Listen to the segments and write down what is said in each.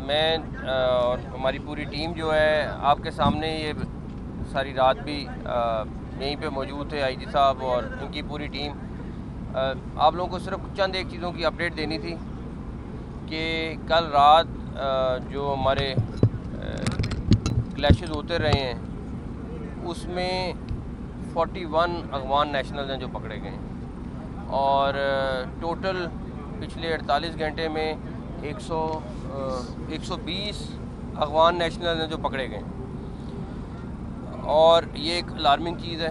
मैं और हमारी पूरी टीम जो है आपके सामने ये सारी रात भी यहीं पे मौजूद थे। आईजी साहब और उनकी पूरी टीम। आप लोगों को सिर्फ चंद एक चीज़ों की अपडेट देनी थी कि कल रात जो हमारे क्लैशेस होते रहे हैं उसमें 41 अफगान नेशनल हैं जो पकड़े गए हैं और टोटल पिछले 48 घंटे में 120 अफगान नेशनल हैं जो पकड़े गए। और ये एक अलार्मिंग चीज़ है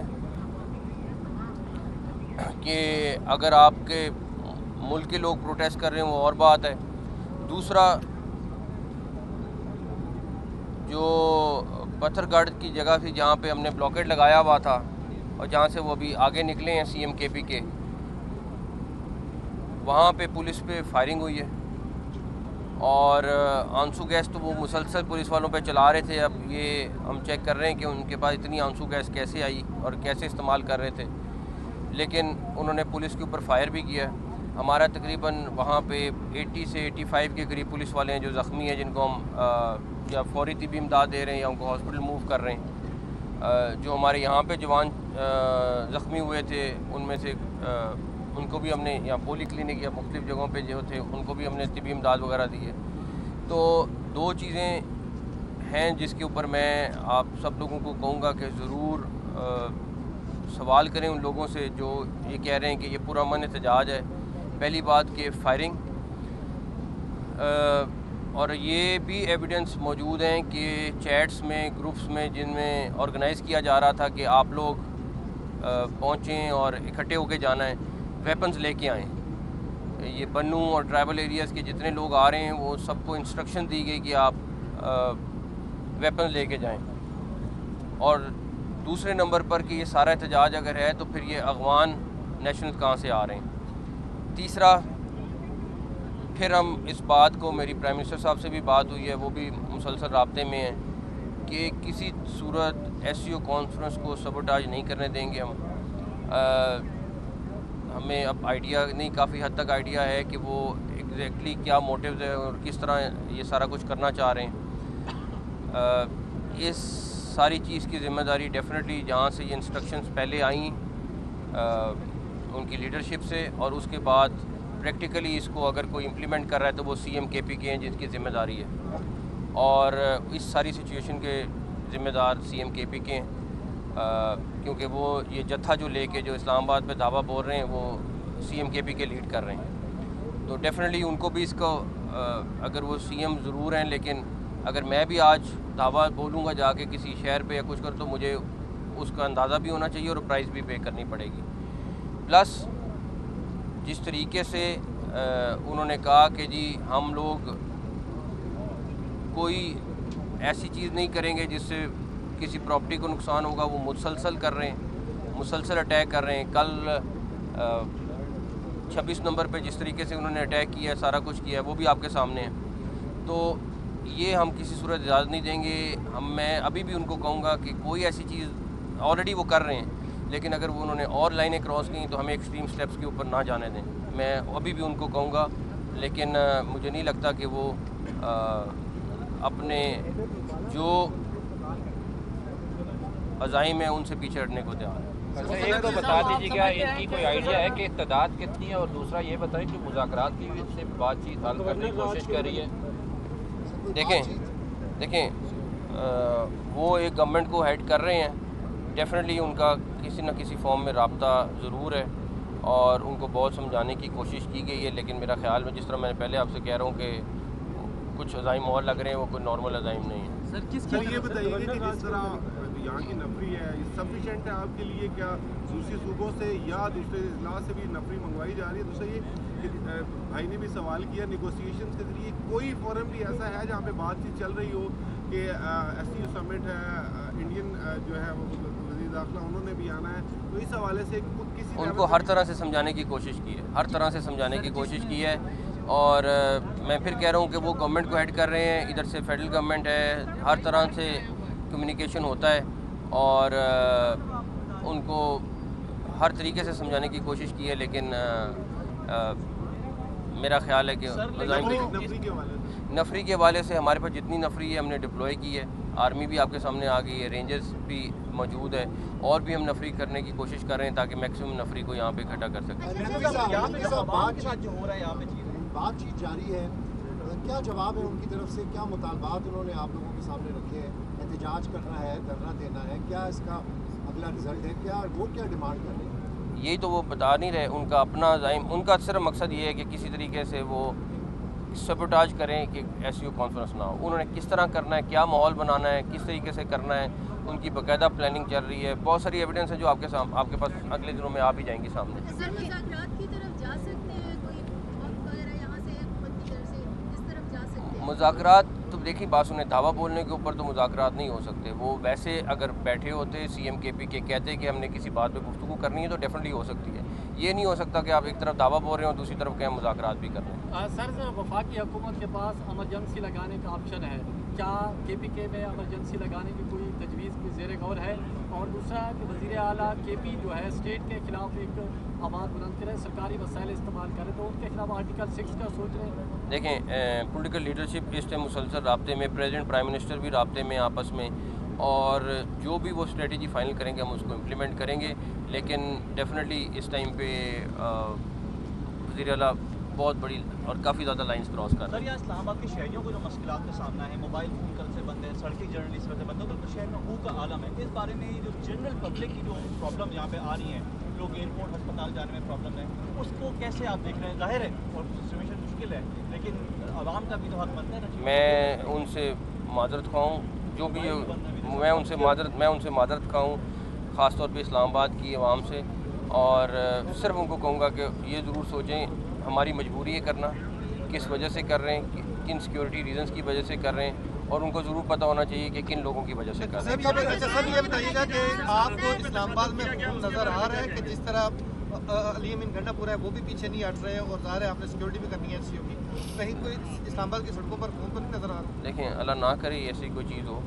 कि अगर आपके मुल्क के लोग प्रोटेस्ट कर रहे हैं वो और बात है। दूसरा, जो पत्थरगढ़ की जगह थी जहाँ पे हमने ब्लॉकेट लगाया हुआ था और जहाँ से वो अभी आगे निकले हैं सीएम केपी के, वहाँ पे पुलिस पे फायरिंग हुई है और आंसू गैस तो वो मुसलसल पुलिस वालों पे चला रहे थे। अब ये हम चेक कर रहे हैं कि उनके पास इतनी आंसू गैस कैसे आई और कैसे इस्तेमाल कर रहे थे, लेकिन उन्होंने पुलिस के ऊपर फायर भी किया। हमारा तकरीबन वहाँ पे 80 से 85 के करीब पुलिस वाले हैं जो ज़ख्मी हैं, जिनको हम या फौरी तिबी इमदाद दे रहे हैं या उनको हॉस्पिटल मूव कर रहे हैं। जो हमारे यहाँ पे जवान ज़ख्मी हुए थे उनमें से उनको भी हमने यहाँ पोली क्लिनिक या मुख्तलिफ़ जगहों पे जो थे उनको भी हमने तिबी इमदाद वगैरह दी है। तो दो चीज़ें हैं जिसके ऊपर मैं आप सब लोगों को कहूँगा कि ज़रूर सवाल करें उन लोगों से जो ये कह रहे हैं कि ये पुरअमन एहतजाज है। पहली बात कि फायरिंग, और ये भी एविडेंस मौजूद हैं कि चैट्स में, ग्रुप्स में जिनमें ऑर्गेनाइज़ किया जा रहा था कि आप लोग पहुँचें और इकट्ठे होकर जाना है, वेपन्स लेके आएँ। ये बन्नू और ट्राइबल एरियाज़ के जितने लोग आ रहे हैं वो सबको इंस्ट्रक्शन दी गई कि आप वेपन्स लेके जाएं। और दूसरे नंबर पर कि ये सारा एहतजाज अगर है तो फिर ये अफगान नेशनल कहाँ से आ रहे हैं। तीसरा, फिर हम इस बात को, मेरी प्राइम मिनिस्टर साहब से भी बात हुई है, वो भी मुसलसल राब्ते में है कि किसी सूरत एससीओ कॉन्फ्रेंस को सबोटाज नहीं करने देंगे हम। हमें अब आइडिया नहीं, काफ़ी हद तक आइडिया है कि वो एग्जैक्टली क्या मोटिव्स है और किस तरह ये सारा कुछ करना चाह रहे हैं। इस सारी चीज़ की ज़िम्मेदारी डेफिनेटली जहाँ से ये इंस्ट्रक्शंस पहले आई उनकी लीडरशिप से, और उसके बाद प्रैक्टिकली इसको अगर कोई इम्प्लीमेंट कर रहा है तो वो सीएम केपी के हैं जिसकी ज़िम्मेदारी है, और इस सारी सिचुएशन के ज़िम्मेदार सीएम केपी के हैं। क्योंकि वो ये जत्था जो लेके जो इस्लामाबाद पे दावा बोल रहे हैं वो सीएम केपी के लीड कर रहे हैं। तो डेफिनेटली उनको भी इसको, अगर वो सीएम ज़रूर हैं, लेकिन अगर मैं भी आज दावा बोलूँगा जाके किसी शहर पे या कुछ कर, तो मुझे उसका अंदाज़ा भी होना चाहिए और प्राइस भी पे करनी पड़ेगी। प्लस जिस तरीके से उन्होंने कहा कि जी हम लोग कोई ऐसी चीज़ नहीं करेंगे जिससे किसी प्रॉपर्टी को नुकसान होगा, वो मुसलसल कर रहे हैं, मुसलसल अटैक कर रहे हैं। कल 26 नंबर पे जिस तरीके से उन्होंने अटैक किया है, सारा कुछ किया है, वो भी आपके सामने है। तो ये हम किसी सूरत इजाज़त नहीं देंगे। मैं अभी भी उनको कहूँगा कि कोई ऐसी चीज़ ऑलरेडी वो कर रहे हैं, लेकिन अगर वो उन्होंने और लाइनें क्रॉस की तो हमें एक्सट्रीम स्टेप्स के ऊपर ना जाने दें। मैं अभी भी उनको कहूँगा, लेकिन मुझे नहीं लगता कि वो अपने जो अज़ाइम है उनसे पीछे हटने को तैयार है। अच्छा, एक तो बता दीजिएगा इनकी कोई आइडिया है कि तादाद कितनी है, और दूसरा ये बताएं कि मुज़ाकरात की से बातचीत हल करने की कोशिश कर रही है। देखें वो एक गवर्नमेंट को हेड कर रहे हैं, डेफिनेटली उनका किसी न किसी फॉर्म में रब्ता ज़रूर है और उनको बहुत समझाने की कोशिश की गई है। लेकिन मेरा ख्याल में, जिस तरह मैंने पहले आपसे कह रहा हूँ कि कुछ अज़ाइम और लग रहे हैं, वो कोई नॉर्मल अज़ाइम नहीं है। सर ये बताइए कि जिस तरह यहाँ की नफरी है, सफिशेंट है आपके लिए? क्या दूसरे सूबों से या दूसरे अजला से भी नफरी मंगवाई जा रही है? दूसरा ये भाई ने भी सवाल किया, निगोसिएशंस के जरिए कोई फोरम भी ऐसा है जहाँ पे बातचीत चल रही हो कि एससीओ समिट है, इंडियन जो है वो वज़ीर दाखिला उन्होंने भी आना है, तो इस हवाले से किसी उनको हर तरह से समझाने की कोशिश की है, हर तरह से समझाने की कोशिश की है। और मैं फिर कह रहा हूँ कि वो गवर्नमेंट को हेड कर रहे हैं, इधर से फेडरल गवर्नमेंट है, हर तरह से कम्युनिकेशन होता है और उनको हर तरीके से समझाने की कोशिश की है। लेकिन मेरा ख्याल है कि नफरी के हवाले से नफरी के हवाले से हमारे पास जितनी नफरी है हमने डिप्लॉय की है, आर्मी भी आपके सामने आ गई है, रेंजर्स भी मौजूद है, और भी हम नफरी करने की कोशिश कर रहे हैं ताकि मैक्सिमम नफरी को यहाँ पे इकट्ठा कर सकें। बातचीत जारी है, क्या जवाब है उनकी तरफ से, क्या मुतालबात उन्होंने आप लोगों के सामने रखे हैं? एहतजाज करना है, धरना देना है, क्या इसका अगला रिजल्ट है, क्या वो क्या डिमांड कर रहे हैं? यही तो वो बता नहीं रहे, उनका अपना ज़ाइम, उनका सिर्फ मकसद ये है कि किसी तरीके से वो सबोटाज करें कि SCO कॉन्फ्रेंस ना हो। उन्होंने किस तरह करना है, क्या माहौल बनाना है, किस तरीके से करना है, उनकी बाकायदा प्लानिंग चल रही है। बहुत सारी एविडेंस है जो आपके पास अगले दिनों में आ भी जाएंगी सामने। सर, मुज़ाकरात की तरफ जा सकते हैं, कोई वक्त वगैरह यहाँ से हुकूमत की तरफ से इस तरफ जा सकते हैं? मुज़ाकरात तो देखिए, बात सुने, दावा बोलने के ऊपर तो मुज़ाकरात नहीं हो सकते। वो वैसे अगर बैठे होते CM KP के कहते कि हमने किसी बात पे गुफ्तगू करनी है तो डेफिनेटली हो सकती है। ये नहीं हो सकता कि आप एक तरफ दावा बोल रहे हो दूसरी तरफ कहें मुज़ाकरात भी कर रहे हैं। सर, वफाकी हुकूमत के पास इमरजेंसी लगाने का ऑप्शन है, क्या KPK में इमरजेंसी लगाने की कोई तजवीज़ की ज़ेर गौर है? और दूसरा कि वज़ीर आला KP जो है स्टेट के ख़िलाफ़ एक आवाज़ बुलंद करें, सरकारी वसाइल इस्तेमाल करें, तो उनके खिलाफ आर्टिकल 6 का सोच रहे हैं? देखें, पॉलिटिकल लीडरशिप इस टाइम मुसलसल राब्ते में, प्रेसिडेंट प्राइम मिनिस्टर भी राब्ते में आपस में, और जो भी वो स्ट्रेटजी फाइनल करेंगे हम उसको इम्प्लीमेंट करेंगे। लेकिन डेफिनेटली इस टाइम पे वज़ीर आला बहुत बड़ी और काफ़ी ज़्यादा लाइंस क्रॉस कर रहे हैं। सर, यहाँ इस्लामाबाद के शहरियों को जो मुश्किलात का सामना है, मोबाइल फ़ोन कल से बंद है, सड़कें जनरली इस वजह से बंद है, तो शहर में ऊह का आलम है। इस बारे में जो जनरल पब्लिक की जो प्रॉब्लम यहाँ पे आ रही हैं, लोग एयरपोर्ट अस्पताल जाने में प्रॉब्लम है, उसको कैसे आप देख रहे हैं? जाहिर है और सिचुएशन मुश्किल है, लेकिन आवाम का भी तो हक बनता है ना। मैं उनसे माजरत खाऊँ, जो भी मैं उनसे माजरत खाऊँ, ख़ास तौर पे इस्लामाबाद की आवाम से, और सिर्फ उनको कहूँगा कि ये ज़रूर सोचें हमारी मजबूरी है करना, किस वजह से कर रहे हैं, किन सिक्योरिटी रीजंस की वजह से कर रहे हैं, और उनको ज़रूर पता होना चाहिए कि किन लोगों की वजह से कर रहे हैं। सर, ये बताइएगा कि आपको इस्लामाबाद में नज़र आ रहा है कि जिस तरह अली अमीन गंडापुरा है वो भी पीछे नहीं हट रहे हैं, और ज़ाहिर है आपने सिक्योरिटी भी करनी है SCO की, कहीं कोई इस्लामाबाद की सड़कों पर खून तो नहीं नज़र आ रहा? देखें, अल्लाह ना करे ऐसी कोई चीज़ हो।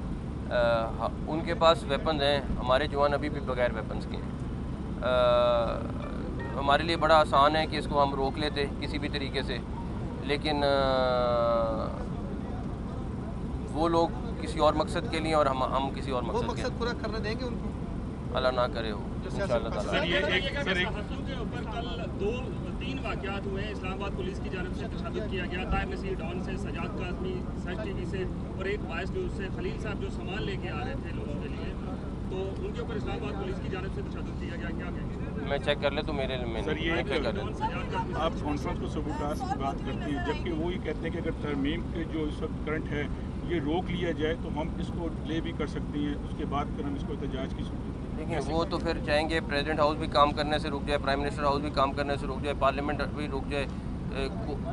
उनके पास वेपन्स हैं, हमारे जवान अभी भी बगैर वेपन्स के हैं। हमारे लिए बड़ा आसान है कि इसको हम रोक लेते किसी भी तरीके से, लेकिन वो लोग किसी और मकसद के लिए और हम किसी और मकसद के पूरा करने देंगे उनको? अल्लाह ना करे हो इंशाअल्लाह ताला। सर, ये बसों के ऊपर कल 2-3 वाक़यात हुए हैं। इस्लामाबाद पुलिस की जानब से तशद्दुद किया गया, ताहिर नसीर डॉन से, सजाद काज़मी सच TV से, और एक बायस न्यूज़ से खलील साहब जो सामान लेके आ रहे थे लोगों के लिए, तो उनके ऊपर इस्लामाबाद पुलिस की जानब से तशद्दुद किया गया। क्या कहेंगे? मैं चेक कर ले तो मेरे में सर, ये चेक कर ले। आप कॉन्फ्रेंस को सबूतास की बात करते हैं, जबकि वो ये कहते हैं कि अगर तरमीम के जो इस वक्त करंट है ये रोक लिया जाए तो हम इसको डिले भी कर सकते हैं, उसके बाद फिर हम इसको एहतजाज की सूरत। देखिए, वो तो फिर चाहेंगे प्रेसिडेंट हाउस भी काम करने से रुक जाए, प्राइम मिनिस्टर हाउस भी काम करने से रुक जाए, पार्लियामेंट भी रुक जाए,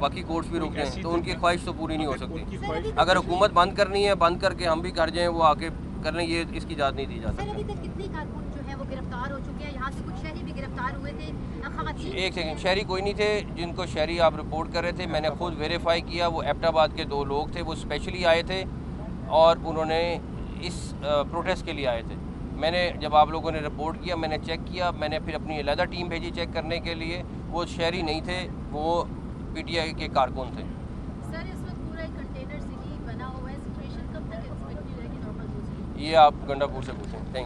बाकी कोर्ट्स भी रुक जाएँ, तो उनकी ख्वाहिश तो पूरी नहीं हो सकती। अगर हुकूमत बंद करनी है, बंद करके हम भी कर जाएँ, वो आके कर लें, ये इसकी इजाज़त नहीं दी जा सकती। अभी तक कितने कारकुन जो है वो गिरफ्तार हो चुके हैं? यहाँ से कुछ शहरी भी गिरफ्तार हुए थे, ख़वातीन? एक सेकंड, शहरी कोई नहीं थे जिनको शहरी आप रिपोर्ट कर रहे थे, मैंने खुद वेरीफाई किया, वो एबटाबाद के 2 लोग थे, वो स्पेशली आए थे और उन्होंने इस प्रोटेस्ट के लिए आए थे। मैंने जब आप लोगों ने रिपोर्ट किया, मैंने चेक किया, मैंने फिर अपनी अलहदा टीम भेजी चेक करने के लिए, वो शहरी नहीं थे, वो PTI के कारकुन थे। सर, इस वक्त पूरा एक कंटेनर सिटी बना हुआ है, सिचुएशन कब तक एक्सपेक्टेड है कि नॉर्मल हो जाए? ये आप गंडापुर से पूछें। थैंक